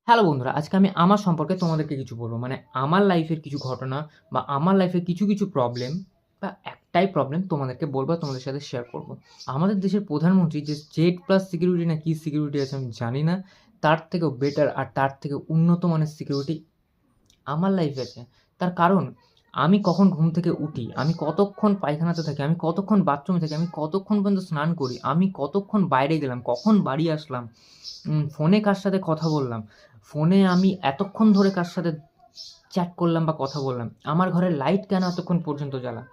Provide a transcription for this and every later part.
Hello বন্ধুরা, আজকে আমি আমার সম্পর্কে তোমাদেরকে কিছু বলব। মানে আমার লাইফের কিছু ঘটনা বা আমার লাইফের কিছু প্রবলেম বা একটাই প্রবলেম তোমাদেরকে বলবো, তোমাদের সাথে শেয়ার করব। আমাদের দেশের প্রধানমন্ত্রী যে জেড প্লাস সিকিউরিটি না কি সিকিউরিটি আছে আমি জানি না, তার থেকেও বেটার আর তার থেকে উন্নত মানের সিকিউরিটি আমার লাইফে আছে। তার কারণ আমি কখন ঘুম থেকে উঠি, আমি কতক্ষণ পায়খানাতে থাকি, আমি কতক্ষণ বাথরুমে থাকি, আমি কতক্ষণ পর্যন্ত স্নান করি, আমি কতক্ষণ বাইরে গেলাম, কখন বাড়ি আসলাম, ফোনে কার সাথে কথা বললাম, ফোনে আমি এতক্ষণ ধরে কার সাথে চ্যাট করলাম বা কথা বললাম, আমার ঘরের লাইট কেন এতক্ষণ পর্যন্ত জ্বালা,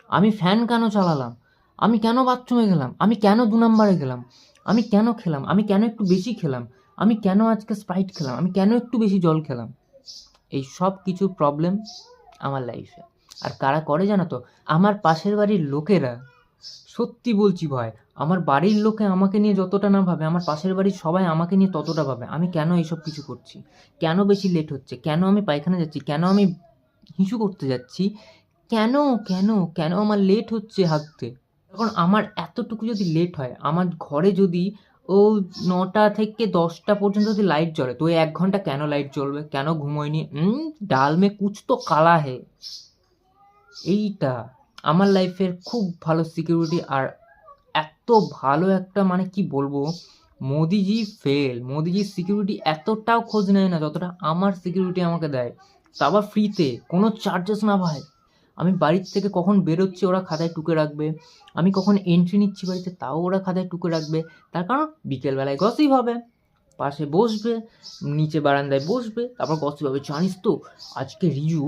আমি ফ্যান কেন চালালাম, আমি কেন বাথরুমে গেলাম, আমি কেন ২ নাম্বারে গেলাম, আমি কেন খেলাম, আমি কেন একটু বেশি খেলাম, আমি কেন আজকে স্প্রাইট খেলাম, আমি কেন একটু বেশি জল খেলাম। এই সব কিছু প্রবলেম আমার লাইফে। আর কারা করে জানো তো? আমার পাশের বাড়ির লোকেরা। সত্যি বলছি ভাই, আমার বাড়ির লোকে আমাকে নিয়ে যতটা না ভাবে, আমার পাশের বাড়ির সবাই আমাকে নিয়ে ততটা ভাবে। আমি কেন এইসব কিছু করছি, কেন বেশি লেট হচ্ছে, কেন আমি পায়খানা যাচ্ছি, কেন আমি হিসু করতে যাচ্ছি, কেন কেন কেন আমার লেট হচ্ছে হাঁটতে। এখন আমার এতটুকু যদি লেট হয়, আমার ঘরে যদি ও ৯টা থেকে ১০টা পর্যন্ত যদি লাইট জ্বলে, তো ওই ১ ঘন্টা কেন লাইট জ্বলবে, কেন ঘুমোয়নি, ডাল মে কুছ তো কালা হে। এইটা আমার লাইফের খুব ভালো সিকিউরিটি। আর এত ভালো একটা, মানে কি বলবো, মোদিজি ফেল, মোদিজির সিকিউরিটি এতটাও খোঁজ নেয় না যতটা আমার সিকিউরিটি আমাকে দেয়, তা আবার ফ্রিতে, কোনো চার্জেস না ভাই। আমি বাড়ির থেকে কখন বেরোচ্ছি ওরা খাতায় টুকে রাখবে, আমি কখন এন্ট্রি নিচ্ছি বাড়িতে তাও ওরা খাতায় টুকে রাখবে। তার কারণ বিকেলবেলায় গসিপ হবে, পাশে বসবে, নিচে বারান্দায় বসবে, তারপর গসিপ হবে, জানিস তো আজকে রিজু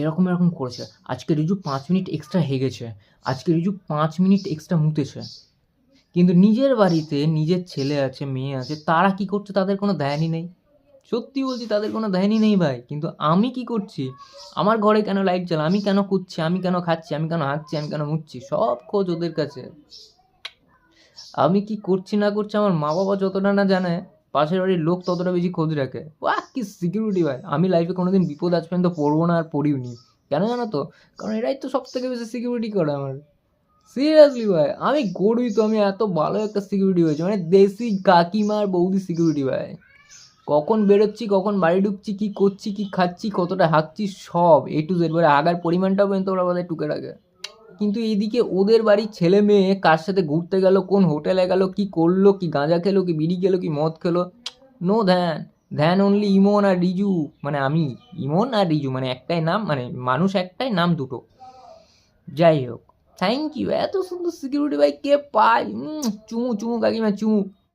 এরকম এরকম করেছে, আজকে রিজু ৫ মিনিট এক্সট্রা হেগেছে, আজকে রিজু ৫ মিনিট এক্সট্রা মুতেছে। কিন্তু নিজের বাড়িতে নিজের ছেলে আছে, মেয়ে আছে, তারা কি করছে তাদের কোনো ধ্যানই নেই। সত্যি বলছি, তাদের কোনো ধ্যানই নেই ভাই। কিন্তু আমি কি করছি, আমার ঘরে কেন লাইট জ্বালা, আমি কেন করছি, আমি কেন খাচ্ছি, আমি কেন হাঁকছি, আমি কেন মুচ্ছি, সব খোঁজ ওদের কাছে। আমি কি করছি না করছি আমার মা বাবা যতটা না জানে, পাশের বাড়ির লোক ততটা বেশি খোঁজ রাখে। বাহ, কি সিকিউরিটি ভাই। আমি লাইফে কোনোদিন বিপদ আজ পর্যন্ত পড়বো না আর পড়িওনি। কেন জানো তো? কারণ এরাই তো সব থেকে বেশি সিকিউরিটি করে আমার। সিরিয়াসলি ভাই, আমি গর্বিত আমি এত ভালো একটা সিকিউরিটি হয়েছে, মানে দেশি কাকিমার বৌদি সিকিউরিটি ভাই। কখন বেরোচ্ছি, কখন বাড়ি ঢুকছি, কি করছি, কি খাচ্ছি, কতটা হাঁকছি, সব এ টু জেড, মানে হাগার পরিমাণটাও পর্যন্ত ওরা বোধহয় টুকে রাখে। কিন্তু এইদিকে ওদের বাড়ির ছেলে মেয়ে কার সাথে ঘুরতে গেল, কোন হোটেলে গেল, কি করলো, কি গাঁজা খেলো, কি বিড়ি খেলো, কি মদ খেলো, নো ধ্যান। ধ্যান অনলি ইমন আর রিজু, মানে আমি। ইমন আর রিজু মানে একটাই নাম, মানে মানুষ একটাই, নাম দুটো। যাই হোক, থ্যাংক ইউ। এত সুন্দর সিকিউরিটি ভাই কে পায়? চুমু চুমু কাকিমা চুমু।